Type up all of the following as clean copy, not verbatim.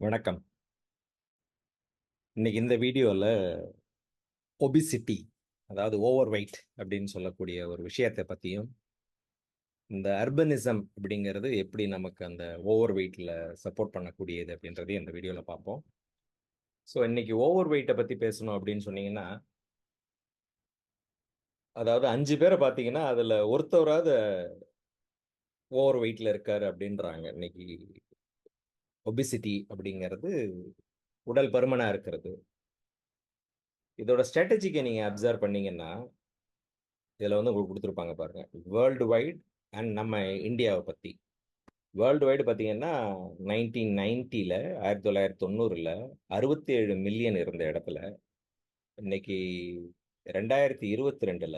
வணக்கம். இன்னைக்கு இந்த வீடியோல ஒபிசிட்டி, அதாவது ஓவர் வெயிட் அப்படின்னு சொல்லக்கூடிய ஒரு விஷயத்தை பத்தியும், இந்த அர்பனிசம் அப்படிங்கிறது எப்படி நமக்கு அந்த ஓவர் வெயிட்ல சப்போர்ட் பண்ணக்கூடியது அப்படின்றதையும் இந்த வீடியோல பார்ப்போம். ஸோ இன்னைக்கு ஓவர் வெயிட்டை பத்தி பேசணும் அப்படின்னு சொன்னீங்கன்னா, அதாவது 5 பேரை பார்த்தீங்கன்னா, அதுல ஒருத்தவராவது ஓவர் வெயிட்ல இருக்காரு அப்படின்றாங்க. இன்னைக்கு ஒபிசிட்டி அப்படிங்கிறது உடல் பருமனா இருக்கிறது. இதோட ஸ்ட்ராட்டஜிக்க நீங்க அப்சர்வ் பண்ணீங்கன்னா, இதுல வந்து உங்களுக்கு குடுத்திருப்பாங்க பாருங்க. வேர்ல்டு வைட் அண்ட் நம்ம இந்தியாவ பத்தி. வேர்ல்டு வைடு பார்த்தீங்கன்னா, 1990ல 1990ல 67 மில்லியன் இருந்த இடத்துல, இன்னைக்கு 2022ல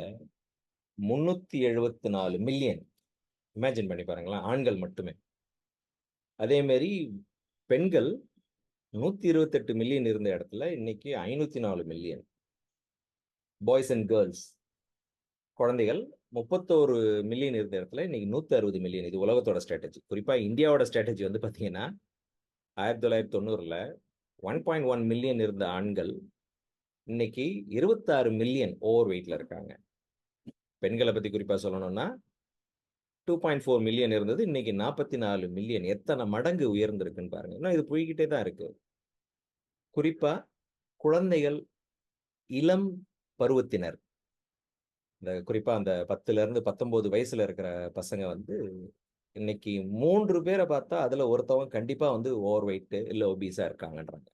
374 மில்லியன். இமேஜின் பண்ணி பாருங்களேன். ஆண்கள் மட்டுமே. அதே மாரி பெண்கள் 128 மில்லியன் இருந்த இடத்துல, இன்னைக்கு 504 மில்லியன். பாய்ஸ் அண்ட் கேர்ல்ஸ் குழந்தைகள் 31 மில்லியன் இருந்த இடத்துல, இன்னைக்கு 160 மில்லியன். இது உலகத்தோட ஸ்ட்ராட்டஜி. குறிப்பா இந்தியாவோட ஸ்ட்ராட்டஜி வந்து பார்த்தீங்கன்னா, 1990ல 1.1 மில்லியன் இருந்த ஆண்கள், இன்னைக்கு 26 மில்லியன் ஓவர் வெயிட்ல இருக்காங்க. பெண்கள பத்தி குறிப்பா சொல்லணும்னா, 2.4 மில்லியன் இருந்தது. இன்னைக்கு 44 மில்லியன். எத்தன மடங்கு உயர்ந்திருக்குன்னு பாருங்க. இன்னும் இது போய்க்கிட்டே தான் இருக்கு. குறிப்பா குழந்தைகள், இளம் பருவத்தினர். இந்த குறிப்பா அந்த 10ல இருந்து 19 வயசுல இருக்கிற பசங்க வந்து, இன்னைக்கு 3 பேர பார்த்தா, அதுல ஒருத்தவங்க கண்டிப்பா வந்து ஓவர் வெயிட் இல்ல ஒபீஸா இருக்காங்கன்றாங்க.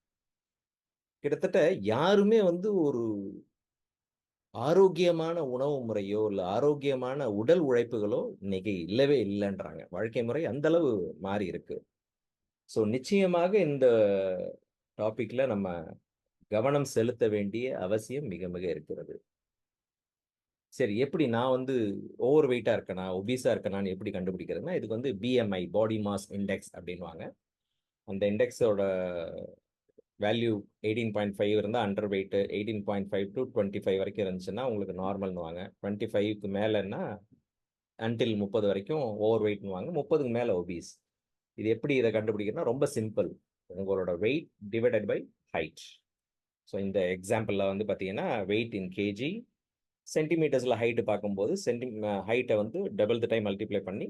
கிட்டத்தட்ட யாருமே வந்து ஒரு ஆரோக்கியமான உணவு முறையோ, இல்ல ஆரோக்கியமான உடல் உழைப்புகளோ இன்னைக்கு இல்லவே இல்லன்றாங்க. வாழ்க்கை முறை அந்த அளவு மாறி இருக்கு. ஸோ நிச்சயமாக இந்த டாபிக்ல நம்ம கவனம் செலுத்த வேண்டிய அவசியம் மிக மிக இருக்கிறது. சரி, எப்படி நான் வந்து ஓவர் வெயிட்டா இருக்கனா, ஒபீஸா இருக்கனான்னு எப்படி கண்டுபிடிக்கிறதுன்னா, இதுக்கு வந்து பிஎம்ஐ, பாடி மாஸ் இண்டெக்ஸ் அப்படின்னுவாங்க. அந்த இண்டெக்ஸோட வேல்யூ 18.5 இருந்தா அண்டர் வெயிட், 18.5 டூ 25 வரைக்கும் இருந்துச்சுன்னா உங்களுக்கு நார்மல்ன்னுவாங்க. 25க்கு மேலன்னா அன்டில் 30 வரைக்கும் ஓவர் வெயிட்ன்னுவாங்க. 30க்கு மேல ஒபீஸ். இது எப்படி இத கண்டுபிடிக்கிறதுன்னா ரொம்ப சிம்பிள். உங்களோட weight divided by height. So இந்த எக்ஸாம்பிள்ல வந்து பார்த்தீங்கன்னா, வெயிட் இன் கேஜி, சென்டிமீட்டர்ஸ்ல ஹைட் பார்க்கும்போது ஹைட்ட வந்து டபுள் த டைம் மல்டிப்ளை பண்ணி,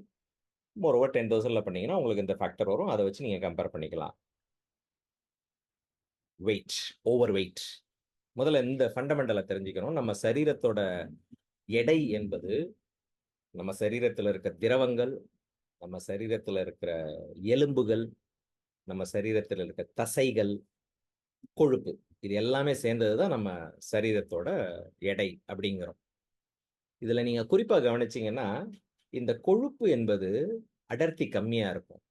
மோரோவர் 10,000ல பண்ணீங்கன்னா உங்களுக்கு இந்த ஃபேக்டர் வரும். அத வச்சு நீங்க கம்பேர் பண்ணிக்கலாம். Weight, over weight. முதல்ல இந்த ஃபண்டமெண்டல தெரிஞ்சுக்கணும். நம்ம சரீரத்தோட எடை என்பது, நம்ம சரீரத்துல இருக்க திரவங்கள், நம்ம சரீரத்துல இருக்கிற எலும்புகள், நம்ம சரீரத்துல இருக்க தசைகள், கொழுப்பு. இது எல்லாமே சேர்ந்தது தான் நம்ம சரீரத்தோட எடை அப்படிங்கிறோம். இதுல நீங்க குறிப்பா கவனிச்சீங்கன்னா, இந்த கொழுப்பு என்பது அடர்த்தி கம்மியா இருக்கும்.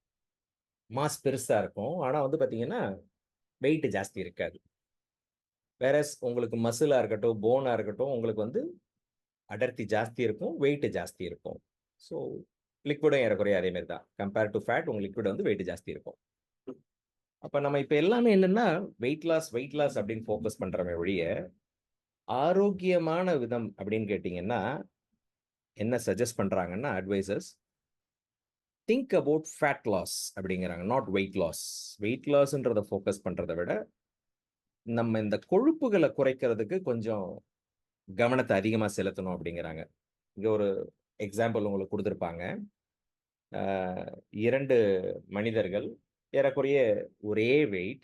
மாஸ் பெருசா இருக்கும். ஆனா வந்து பார்த்தீங்கன்னா, வெயிட் ஜாஸ்தி இருக்காது. வேறஸ் உங்களுக்கு மசிலா இருக்கட்டும், போனா இருக்கட்டும், உங்களுக்கு வந்து அடர்த்தி ஜாஸ்தி இருக்கும். வெயிட் ஜாஸ்தி இருக்கும். ஸோ லிக்விடும் ஏறக்குறைய அதே மாரி தான். கம்பேர் டூ ஃபேட் உங்க லிக்விட் வந்து வெயிட் ஜாஸ்தி இருக்கும். அப்ப நம்ம இப்ப எல்லாமே என்னன்னா, வெயிட் லாஸ் அப்படின்னு ஃபோக்கஸ் பண்றோமே ஒழிய, ஆரோக்கியமான விதம் அப்படின்னு கேட்டீங்கன்னா, என்ன சஜெஸ்ட் பண்றாங்கன்னா advisers, think about fat loss அப்படிங்கிறாங்க. Not weight loss. வெயிட் லாஸ்ன்றத ஃபோக்கஸ் பண்றத விட, நம்ம இந்த கொழுப்புகள குறைக்கிறதுக்கு கொஞ்சம் கவனத்த அதிகமா செலுத்தணும் அப்படிங்கிறாங்க. இங்க ஒரு எக்ஸாம்பிள் உங்களுக்கு குடுத்திருப்பாங்க. அ 2 மனிதர்கள் ஏறக்குறைய ஒரே வெயிட்.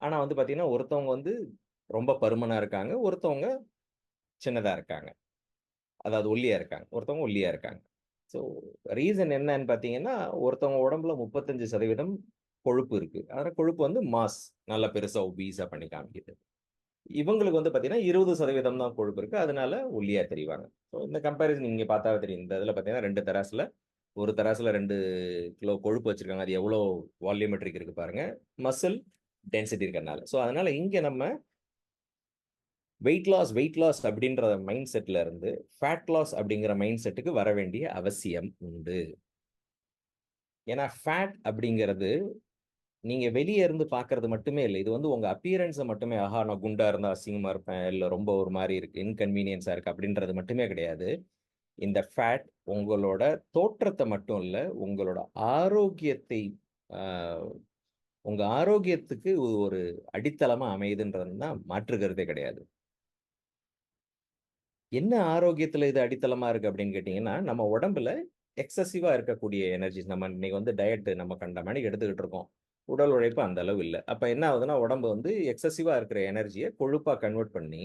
ஆனா வந்து பார்த்தீங்கன்னா, ஒருத்தவங்க வந்து ரொம்ப பருமனா இருக்காங்க. ஒருத்தவங்க சின்னதா இருக்காங்க. அதாவது ஒல்லியா இருக்காங்க. ஒருத்தவங்க ஒல்லியா இருக்காங்க. ஸோ ரீசன் என்னன்னு பார்த்தீங்கன்னா, ஒருத்தவங்க உடம்புல 35% கொழுப்பு இருக்கு. ஆனா கொழுப்பு வந்து மாஸ் நல்லா பெருசா ஒபீஸா பண்ணி காமிக்குது. இவங்களுக்கு வந்து பார்த்தீங்கன்னா, 20% தான் கொழுப்பு இருக்கு. அதனால ஒல்லியா தெரிவாங்க. ஸோ இந்த கம்பேரிசன் நீங்க பார்த்தாவே தெரியும். இந்த இதில பார்த்தீங்கன்னா 2 தராசுல, ஒரு தராசுல 2 கிலோ கொழுப்பு வச்சிருக்காங்க. அது எவ்வளோ வால்யூமெட்ரிக் இருக்கு பாருங்க. மசில் டென்சிட்டி இருக்கறனால. ஸோ அதனால இங்க நம்ம வெயிட் லாஸ் அப்படின்ற மைண்ட் செட்ல இருந்து, ஃபேட் லாஸ் அப்படிங்கிற மைண்ட் செட்டுக்கு வர வேண்டிய அவசியம் உண்டு. ஏன்னா ஃபேட் அப்படிங்கிறது நீங்க வெளிய இருந்து பார்க்கறது மட்டுமே இல்ல. இது வந்து உங்க அப்பியரன்ஸ மட்டுமே, ஆஹா நான் குண்டா இருந்தா அசிங்கமா இருப்பேன். இல்ல ரொம்ப ஒரு மாரி இருக்கு, இன்கன்வீனியன்ஸா இருக்கு அப்படின்றது மட்டுமே கிடையாது. இந்த ஃபேட் உங்களோட தோற்றத்த மட்டும் இல்ல, உங்களோட ஆரோக்கியத்தை ஆ உங்க ஆரோக்கியத்துக்கு ஒரு அடித்தளமா அமையுதுன்றது தான் மாற்று கருத்தே கிடையாது. என்ன ஆரோக்கியத்துல இது அடித்தளமா இருக்கு அப்படின்னு கேட்டீங்கன்னா, நம்ம உடம்புல எக்ஸசிவா இருக்கக்கூடிய எனர்ஜிஸ் நம்ம இன்னைக்கு வந்து டயட் நம்ம கண்ட மேனிக்கு எடுத்துக்கிட்டு இருக்கோம். உடல் உழைப்பு அந்த அளவு இல்ல. அப்ப என்ன ஆகுதுன்னா, உடம்பு வந்து எக்ஸசிவா இருக்கிற எனர்ஜிய கொழுப்பா கன்வெர்ட் பண்ணி,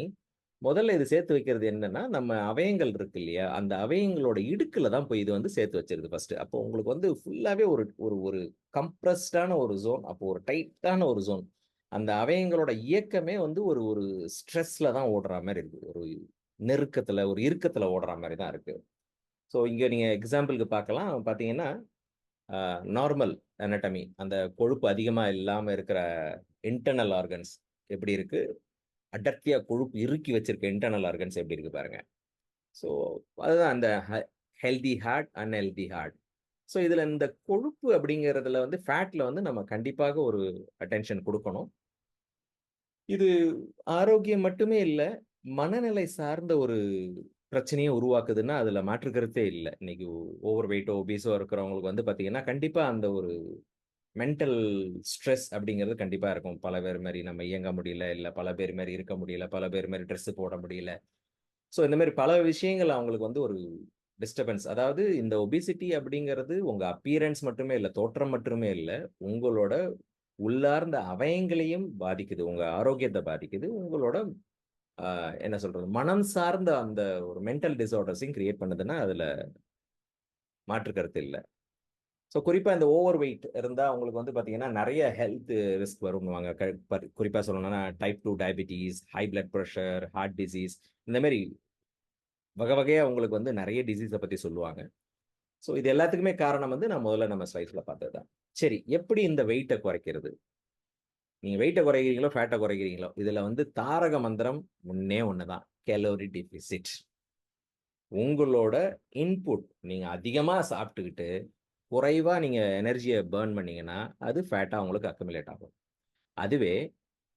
முதல்ல இது சேர்த்து வைக்கிறது என்னன்னா, நம்ம அவயங்கள் இருக்கு இல்லையா? அந்த அவயங்களோட இடுக்குல தான் போய் இது வந்து சேர்த்து வச்சிருது ஃபர்ஸ்ட்டு. அப்போ உங்களுக்கு வந்து ஃபுல்லாவே ஒரு ஒரு ஒரு கம்ப்ரஸ்டான ஒரு ஜோன். அப்போ ஒரு டைட்டான ஒரு ஜோன். அந்த அவயங்களோட இயக்கமே வந்து ஒரு ஒரு ஸ்ட்ரெஸ்ல தான் ஓடுற மாரி இருக்கு. ஒரு நெருக்கத்துல, ஒரு இறுக்கத்துல ஓடுற மாரி தான் இருக்கு. ஸோ இங்க நீங்க எக்ஸாம்பிள்க்கு பார்க்கலாம். பார்த்தீங்கன்னா, நார்மல் அனாட்டமி அந்த கொழுப்பு அதிகமா இல்லாம இருக்கிற இன்டர்னல் ஆர்கன்ஸ் எப்படி இருக்கு? அடர்த்தியா கொழுப்பு இறுக்கி வச்சிருக்க இன்டர்னல் ஆர்கன்ஸ் எப்படி இருக்கு பாருங்க. ஸோ அதுதான் அந்த healthy heart, unhealthy heart. So இதுல இந்த கொழுப்பு அப்படிங்கிறதுல வந்து ஃபேட்ல வந்து நம்ம கண்டிப்பாக ஒரு அட்டென்ஷன் குடுக்கணும். இது ஆரோக்கியம் மட்டுமே இல்ல, மனநிலை சார்ந்த ஒரு பிரச்சனைய உருவாக்குதுன்னா, அதுல மாற்று கருத்தே இல்ல. இன்னைக்கு ஓவர் வெயிட்டோ, ஒபீஸோ இருக்கிறவங்களுக்கு வந்து பார்த்தீங்கன்னா, கண்டிப்பா அந்த ஒரு மென்டல் ஸ்ட்ரெஸ் அப்படிங்கிறது கண்டிப்பா இருக்கும். பல பேர் மாரி நம்ம இயங்க முடியல, இல்ல பல பேர் மாரி இருக்க முடியல, பல பேர் மாரி ட்ரெஸ் போட முடியல. ஸோ இந்த மாரி பல விஷயங்கள் அவங்களுக்கு வந்து ஒரு டிஸ்டர்பன்ஸ். அதாவது இந்த ஒபிசிட்டி அப்படிங்கிறது உங்க அப்பியரன்ஸ் மட்டுமே இல்ல, தோற்றம் மட்டுமே இல்ல. உங்களோட உள்ளார்ந்த அவயங்களையும் பாதிக்குது. உங்க ஆரோக்கியத்த பாதிக்குது. உங்களோட அ என்ன சொல்றது? மனம் சார்ந்த அந்த ஒரு மென்டல் டிஸார்டர்ஸையும் கிரியேட் பண்ணுதுன்னா, அதுல மாற்று கருத்து இல்ல. ஸோ குறிப்பா இந்த ஓவர் வெயிட் இருந்தா அவங்களுக்கு வந்து பார்த்தீங்கன்னா, நெறைய ஹெல்த் ரிஸ்க் வரும்னுவாங்க. குறிப்பா சொல்லணும்னா type 2 diabetes, high blood pressure, heart disease இந்த மாரி வகை வகையா உங்களுக்கு வந்து நெறைய டிசீஸ பத்தி சொல்லுவாங்க. ஸோ இது எல்லாத்துக்குமே காரணம் வந்து நான் முதல்ல நம்ம ஸ்லைட்ஸ்ல பார்த்தது தான். சரி, எப்படி இந்த வெயிட்ட குறைக்கிறது? நீங்க வெயிட்ட குறைக்கிறீங்களோ, ஃபேட்ட குறைக்கிறீங்களோ, இதுல வந்து தாரக மந்திரம் ஒண்ணே ஒண்ணு தான். Calorie deficit. உங்களோட இன்புட் நீங்க அதிகமா சாப்பிட்டுக்கிட்டு, குறைவா நீங்க எனர்ஜிய பர்ன் பண்ணீங்கன்னா, அது ஃபேட்டா உங்களுக்கு அக்குமுலேட் ஆகும். அதுவே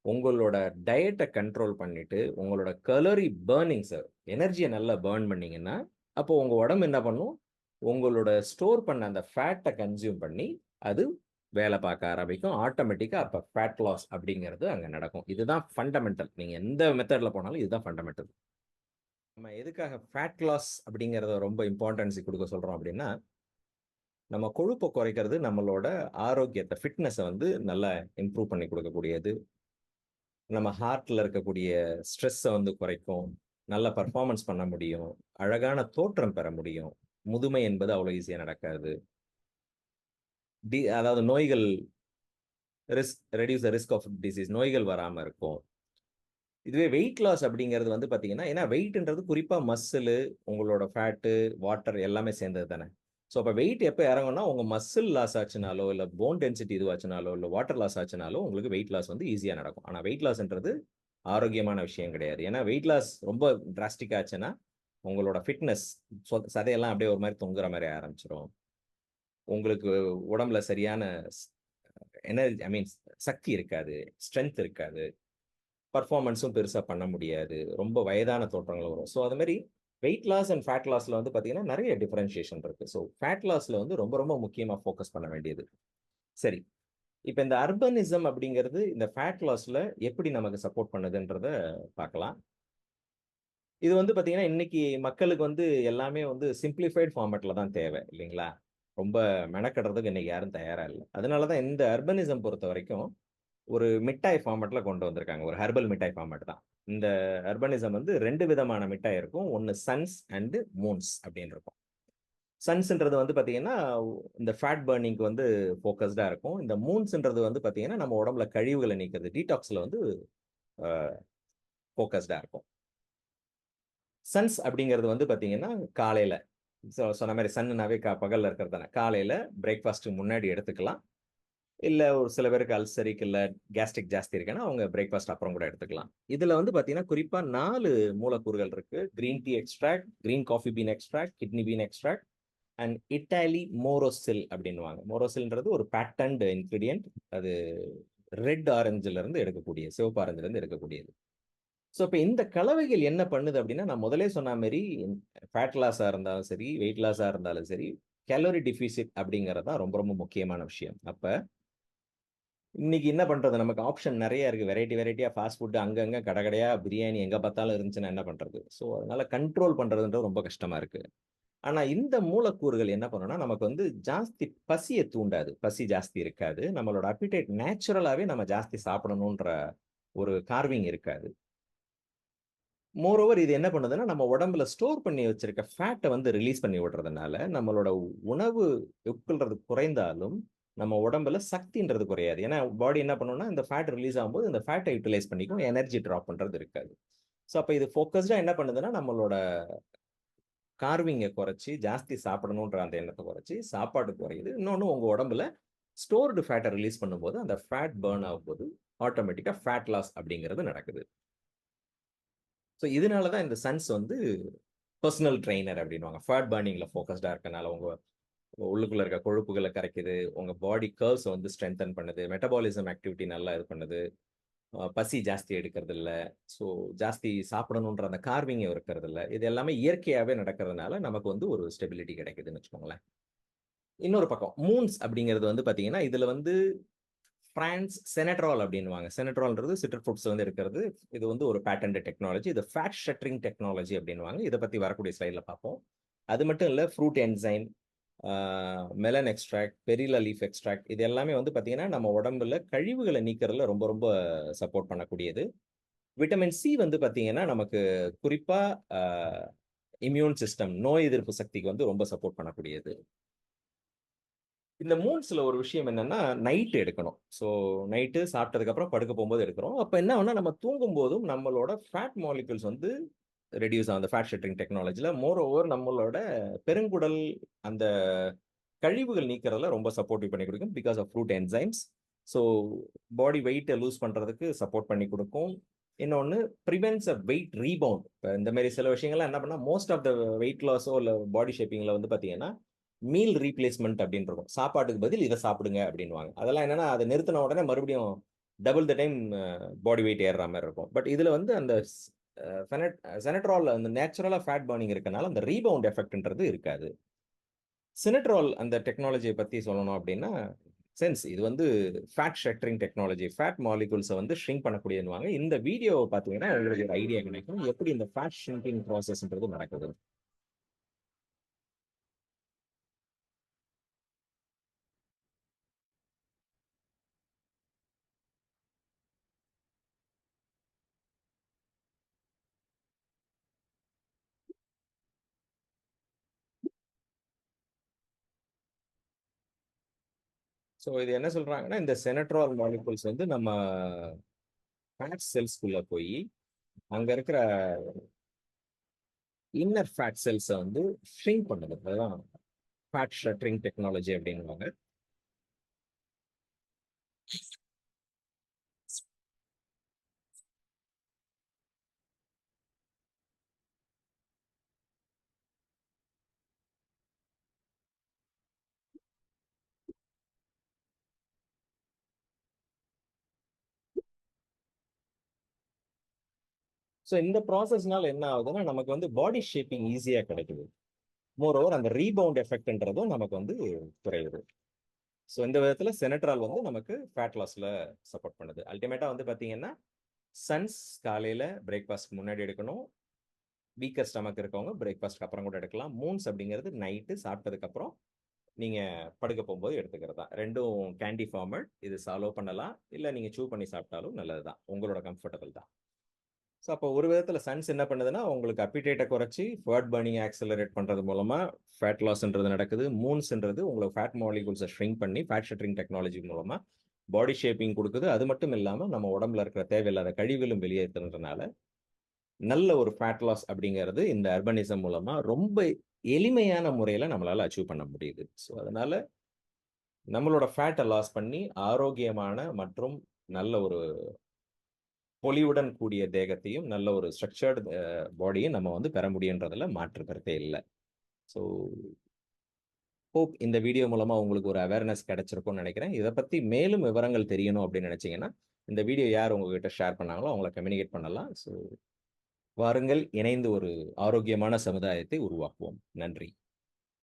உங்களோட டயட்ட கண்ட்ரோல் பண்ணிட்டு, உங்களோட கலோரி பர்னிங்ஸ எனர்ஜிய நல்லா பர்ன் பண்ணீங்கன்னா, அப்போ உங்க உடம்பு என்ன பண்ணும்? உங்களோட ஸ்டோர் பண்ண அந்த ஃபேட்ட கன்சியூம் பண்ணி, அது வேல பார்க்க ஆரம்பிக்கும். ஆட்டோமேட்டிக்கா அப்ப ஃபேட் லாஸ் அப்படிங்கிறது அங்க நடக்கும். இதுதான் ஃபண்டமெண்டல். நீங்க எந்த மெத்தட்ல போனாலும் இதுதான் ஃபண்டமெண்டல். நம்ம எதுக்காக ஃபேட் லாஸ் அப்படிங்கிறத ரொம்ப இம்பார்ட்டன்ஸ் குடுக்க சொல்றோம் அப்படின்னா, நம்ம கொழுப்ப குறைக்கிறது நம்மளோட ஆரோக்கியத்த, ஃபிட்னஸ வந்து நல்லா இம்ப்ரூவ் பண்ணி குடுக்கக்கூடியது. நம்ம ஹார்ட்ல இருக்கக்கூடிய ஸ்ட்ரெஸ்ஸ வந்து குறைக்கும். நல்ல பெர்ஃபார்மன்ஸ் பண்ண முடியும். அழகான தோற்றம் பெற முடியும். முதுமை என்பது அவ்வளோ ஈஸியா நடக்காது. அதாவது நோய்கள் reduce the risk of disease நோய்கள் வராம இருக்கும். இதுவே வெயிட் லாஸ் அப்படிங்கிறது வந்து பார்த்தீங்கன்னா, ஏன்னா வெயிட்ன்றது குறிப்பா மஸ்ஸிலு, உங்களோட ஃபேட்டு, வாட்டர் எல்லாமே சேர்ந்தது தானே. ஸோ அப்ப வெயிட் எப்ப இறங்கும்னா, உங்க மஸ்ல் லாஸ் ஆச்சுனாலோ, இல்ல போன் டென்சிட்டி இதுவாச்சுனாலோ, இல்ல வாட்டர் லாஸ் ஆச்சுனாலோ, உங்களுக்கு வெயிட் லாஸ் வந்து ஈஸியா நடக்கும். ஆனா வெயிட் லாஸ்ன்றது ஆரோக்கியமான விஷயம் கிடையாது. ஏன்னா வெயிட் லாஸ் ரொம்ப டிராஸ்டிக் ஆச்சுன்னா, உங்களோட ஃபிட்னஸ் சதையெல்லாம் அப்படியே ஒரு மாரி தொங்குற மாரி ஆரம்பிச்சுரும். உங்களுக்கு உடம்புல சரியான ஸ் எனர்ஜி ஐ மீன் சக்தி இருக்காது. ஸ்ட்ரென்த் இருக்காது. பெர்ஃபார்மன்ஸும் பெருசா பண்ண முடியாது. ரொம்ப வயதான தோற்றங்கள் வரும். ஸோ அது மாரி வெயிட் லாஸ் அண்ட் ஃபேட் லாஸ்ல வந்து பார்த்தீங்கன்னா, நெறைய டிஃபரன்ஷியேஷன் இருக்கு. ஸோ ஃபேட் லாஸ்ல வந்து ரொம்ப ரொம்ப முக்கியமா ஃபோக்கஸ் பண்ண வேண்டியது. சரி. இப்ப இந்த அர்பனிசம் அப்படிங்கிறது இந்த ஃபேட் லாஸ்ல எப்படி நமக்கு சப்போர்ட் பண்ணுதுன்றத பார்க்கலாம். இது வந்து பார்த்தீங்கன்னா, இன்னைக்கு மக்களுக்கு வந்து எல்லாமே வந்து சிம்ப்ளிஃபைட் ஃபார்மேட்ல தான் தேவை இல்லைங்களா? ரொம்ப மெனக்கெடுறதுக்கு இன்னைக்கு யாரும் தயாரா இல்ல. அதனால தான் இந்த அர்பனிசம் பொறுத்தவரைக்கும் ஒரு மிட்டாய் ஃபார்மேட்ல கொண்டு வந்திருக்காங்க. ஒரு ஹெர்பல் மிட்டாய் ஃபார்மேட் தான். இந்த அர்பனிசம் வந்து 2 விதமான மிட்டாய் இருக்கும். ஒண்ணு சன்ஸ் அண்ட் மூன்ஸ் அப்படின்னு இருக்கும். சன்ஸ்ன்றது வந்து பார்த்தீங்கன்னா, இந்த ஃபேட் பர்னிங்க்கு வந்து ஃபோக்கஸ்டா இருக்கும். இந்த மூன்ஸ்ன்றது வந்து பார்த்தீங்கன்னா, நம்ம உடம்புல கழிவுகள நீக்குறது, டீடாக்ஸ்ல வந்து அ ஃபோக்கஸ்டா இருக்கும். சன்ஸ் அப்படிங்கிறது வந்து பார்த்தீங்கன்னா, காலையில சொன்ன மாரி சன்னுனாவே பகல்ல இருக்கிறது தானே. காலையில பிரேக்ஃபாஸ்ட்க்கு முன்னாடி எடுத்துக்கலாம். இல்ல ஒரு சில பேருக்கு அல்சரிக்கு இல்ல கேஸ்ட்ரிக் ஜாஸ்தி இருக்குன்னா, அவங்க பிரேக்ஃபாஸ்ட் அப்புறம் கூட எடுத்துக்கலாம். இதுல வந்து பார்த்தீங்கன்னா, குறிப்பா 4 மூலக்கூறுகள் இருக்கு. Green tea extract, green coffee bean extract, kidney bean extract and Italy Morosil அப்படின்னுவாங்க. மோரோசில்ன்றது ஒரு பேட்டன்ட் இன்கிரீடியன்ட். அது ரெட் ஆரஞ்சுல இருந்து எடுக்கக்கூடிய, சிவப்பு ஆரஞ்சுல இருந்து எடுக்கக்கூடியது. ஸோ, இப்ப இந்த கலவைகள் என்ன பண்ணுது அப்படின்னா, நான் முதலே சொன்ன மாரி ஃபேட் லாஸா இருந்தாலும் சரி, வெயிட் லாஸா இருந்தாலும் சரி, கலோரி டெஃபிசிட் அப்படிங்கிறது தான் ரொம்ப ரொம்ப முக்கியமான விஷயம். அப்ப இன்னைக்கு என்ன பண்றது? நமக்கு ஆப்ஷன் நெறைய இருக்கு. வெரைட்டியா ஃபாஸ்ட் ஃபுட் அங்கங்க கடை கடையா பிரியாணி எங்க பார்த்தாலும் இருந்துச்சுன்னா என்ன பண்றது? ஸோ, அதனால கண்ட்ரோல் பண்றதுன்றது ரொம்ப கஷ்டமா இருக்கு. ஆனா இந்த மூலக்கூறுகள் என்ன பண்ணும்னா, நமக்கு வந்து ஜாஸ்தி பசிய தூண்டாது. பசி ஜாஸ்தி இருக்காது. நம்மளோட அப்பிடைட் நேச்சுரலாவே நம்ம ஜாஸ்தி சாப்பிடணுன்ற ஒரு கார்விங் இருக்காது. மோரோவர் இது என்ன பண்ணுதுன்னா, நம்ம உடம்புல ஸ்டோர் பண்ணி வச்சிருக்க ஃபேட்ட வந்து ரிலீஸ் பண்ணி விடுறதுனால, நம்மளோட உணவு உட்கொள்றது குறைந்தாலும், நம்ம உடம்புல சக்தின்றது குறையாது. ஏன்னா, பாடி என்ன பண்ணும்னா, இந்த ஃபேட் ரிலீஸ் ஆகும்போது, இந்த ஃபேட்ட யுட்டிலைஸ் பண்ணிக்கும். எனர்ஜி டிராப் பண்றது இருக்காது. ஸோ, அப்ப இது ஃபோக்கஸ்டா என்ன பண்ணுதுன்னா, நம்மளோட கார்விங்க குறைச்சு, ஜாஸ்தி சாப்பிடணுன்ற அந்த எண்ணத்த குறைச்சு, சாப்பாடு குறையுது. இன்னொன்னு உங்க உடம்புல ஸ்டோர்டு ஃபேட்ட ரிலீஸ் பண்ணும்போது, அந்த ஃபேட் பர்ன் ஆகும்போது, ஆட்டோமேட்டிக்கா ஃபேட் லாஸ் அப்படிங்கிறது நடக்குது. ஸோ, இதனால தான் இந்த சன்ஸ் வந்து பெர்சனல் ட்ரெய்னர் அப்படின்னுவாங்க. ஃபேட் பர்னிங்ல ஃபோக்கஸ்டா இருக்கனால, உங்க உள்ளுக்குள்ள இருக்க கொழுப்புகள கரைக்குது. உங்க பாடி கர்வ்ஸ வந்து ஸ்ட்ரெங்தன் பண்ணுது. மெட்டபாலிசம் ஆக்டிவிட்டி நல்லா இது பண்ணுது. பசி ஜாஸ்தி எடுக்கிறதில்ல. ஸோ ஜாஸ்தி சாப்பிடணுன்ற அந்த கார்விங் இருக்கிறதில்ல. இது எல்லாமே இயற்கையாவே நடக்கிறதுனால, நமக்கு வந்து ஒரு ஸ்டெபிலிட்டி கிடைக்குதுன்னு வச்சுக்கோங்களேன். இன்னொரு பக்கம் மூன்ஸ் அப்படிங்கிறது வந்து பார்த்தீங்கன்னா, இதுல வந்து பிரான்ஸ் செனட்ரால் அப்படின்னுவாங்க. செனட்ரால்ன்றது சிட்ரஸ் ஃபுட்ஸ்ல வந்து இருக்கிறது. இது வந்து ஒரு பேட்டன்ட் டெக்னாலஜி. இது ஃபேட் ஷட்டரிங் டெக்னாலஜி அப்படின்னுவாங்க. இத பத்தி வரக்கூடிய ஸ்லைட்ல பார்ப்போம். அது மட்டும் இல்ல ஃப்ரூட் என்சைம், ஆ மெலன் எக்ஸ்ட்ராக்ட், பெரில்லா லீஃப் எக்ஸ்ட்ராக்ட் இது எல்லாமே வந்து பார்த்தீங்கன்னா, நம்ம உடம்புல கழிவுகள நீக்குறதுல ரொம்ப ரொம்ப சப்போர்ட் பண்ணக்கூடியது. விட்டமின் சி வந்து பார்த்தீங்கன்னா, நமக்கு குறிப்பா அ இம்யூன் சிஸ்டம் நோய் எதிர்ப்பு சக்திக்கு வந்து ரொம்ப சப்போர்ட் பண்ணக்கூடியது. இந்த மூன்ஸ்ல ஒரு விஷயம் என்னன்னா, நைட் எடுக்கணும். ஸோ நைட்டு சாப்பிட்டதுக்கு அப்புறம் படுக்க போம்போது எடுக்கிறோம். அப்ப என்ன ஆகும்னா, நம்ம தூங்கும்போதும் நம்மளோட ஃபேட் மாலிக்யூல்ஸ் வந்து ரெட்யூஸ் ஆகும். அந்த ஃபேட் ஷட்டரிங் டெக்னாலஜில. மோர் ஓவர் நம்மளோட பெருங்குடல் அந்த கழிவுகள் நீக்குறதுல ரொம்ப சப்போர்ட்டிவ் பண்ணி குடுக்கும். Because of fruit enzymes. So body வெயிட்ட லூஸ் பண்றதுக்கு சப்போர்ட் பண்ணி குடுக்கும். இன்னொன்னு பிரிவென்ட்ஸ் வெயிட் ரீபவுண்ட். இப்ப இந்த மாரி சில விஷயங்கள்லாம் என்ன பண்ணா, மோஸ்ட் ஆஃப் த வெயிட் லாஸோ இல்ல பாடி ஷேப்பிங்ல வந்து பார்த்தீங்கன்னா, மீல் ரீப்ளேஸ்மென்ட் அப்படின்னு இருக்கும். சாப்பாட்டுக்கு பதில் இத சாப்பிடுங்க அப்படின்னுவாங்க. அதெல்லாம் என்னன்னா, அத நிறுத்தின உடனே மறுபடியும் double the time body weight ஏறுற மாரி இருக்கும். பட் இதுல வந்து அந்த ஸ் அ ஃபெனட் செனட்ரால் அந்த நேச்சுரலா ஃபேட் பர்னிங் இருக்கனால, அந்த ரீபவுண்ட் எஃபெக்ட்ன்றது இருக்காது. சினட்ரால் அந்த டெக்னாலஜிய பத்தி சொல்லணும் அப்டின்னா, இது வந்து ஃபேட் ஷட்டரிங் டெக்னாலஜி. ஃபேட் மாலிக்யூல்ஸ வந்து ஷ்ரிங்க் பண்ணக்கூடியதுன்னுவாங்க. இந்த வீடியோவ பார்த்தீங்கன்னா, உங்களுக்கு ஒரு ஐடியா கிடைக்கும். எப்படி இந்த ஃபேட் ஷ்ரிங்கிங் ப்ராசஸ்ன்றது நடக்குது. ஸோ இது என்ன சொல்றாங்கன்னா, இந்த செனட்ரால் மாலிக்யூல்ஸ் வந்து நம்ம ஃபேட் செல்ஸ்க்குள்ள போயி, அங்க இருக்கிற இன்னர் ஃபேட் செல்ஸ வந்து ஷ்ரிங்க் பண்ணுது. அதுதான் ஃபேட் ஷட்டரிங் டெக்னாலஜி அப்டின்னுவாங்க. ஸோ இந்த ப்ராசஸ்னால என்ன ஆகுதுன்னா, நமக்கு வந்து பாடி ஷேப்பிங் ஈஸியா கிடைக்குது. மோர் ஓவர் அந்த ரீபவுண்ட் எஃபெக்ட்ன்றதும் நமக்கு வந்து குறையுது. ஸோ இந்த விதத்துல செனட்ரால் வந்து நமக்கு ஃபேட் லாஸ்ல சப்போர்ட் பண்ணுது. அல்டிமேட்டா வந்து பார்த்தீங்கன்னா, சன்ஸ் காலையில பிரேக்ஃபாஸ்ட்க்கு முன்னாடி எடுக்கணும். வீக்கர் ஸ்டமக் இருக்கவங்க பிரேக்ஃபாஸ்ட்க்கு அப்புறம் கூட எடுக்கலாம். மூன்ஸ் அப்படிங்கிறது நைட்டு சாப்பிட்டதுக்கு அப்புறம் நீங்க படுக்க போம்போது எடுத்துக்கிறது தான். 2ம் கேண்டி ஃபார்மட். இது சாலோ பண்ணலாம். இல்ல நீங்க சூ பண்ணி சாப்பிட்டாலும் நல்லது தான். உங்களோட கம்ஃபர்டபிள் தான். ஸோ அப்போ ஒரு விதத்துல சன்ஸ் என்ன பண்ணுதுன்னா, உங்களுக்கு அப்பைடைட்ட குறைச்சு ஃபேட் பர்னிங் ஆக்ஸலரேட் பண்றது மூலமா ஃபேட் லாஸ்ன்றது நடக்குது. மூன்ஸ்ன்றது உங்களுக்கு ஃபேட் மாலிக்யூல்ஸ ஷ்ரிங்க் பண்ணி ஃபேட் ஷட்டரிங் டெக்னாலஜி மூலமா பாடி ஷேப்பிங் குடுக்குது. அது மட்டும் இல்லாம நம்ம உடம்புல இருக்கிற தேவையில்லாத கழிவுகளும் வெளியேத்துறதுனால, நல்ல ஒரு ஃபேட் லாஸ் அப்படிங்கிறது இந்த அர்பனிசம் மூலமா ரொம்ப எளிமையான முறையில நம்மளால அச்சீவ் பண்ண முடியுது. ஸோ அதனால நம்மளோட ஃபேட்ட லாஸ் பண்ணி ஆரோக்கியமான மற்றும் நல்ல ஒரு பொலிவுடன் கூடிய தேகத்தையும், நல்ல ஒரு ஸ்ட்ரக்சர்டு பாடியும் நம்ம வந்து பெற முடியுன்றதுல மாற்று கருத்தே இல்ல. ஸோ ஹோப் இந்த வீடியோ மூலமா உங்களுக்கு ஒரு அவேர்னஸ் கிடைச்சிருக்கும்னு நெனைக்கிறேன். இத பத்தி மேலும் விவரங்கள் தெரியணும் அப்படின்னு நெனைச்சீங்கன்னா, இந்த வீடியோ யார் உங்ககிட்ட ஷேர் பண்ணாங்களோ அவங்கள கம்யூனிகேட் பண்ணலாம். ஸோ வாருங்கள் இணைந்து ஒரு ஆரோக்கியமான சமுதாயத்தை உருவாக்குவோம். நன்றி.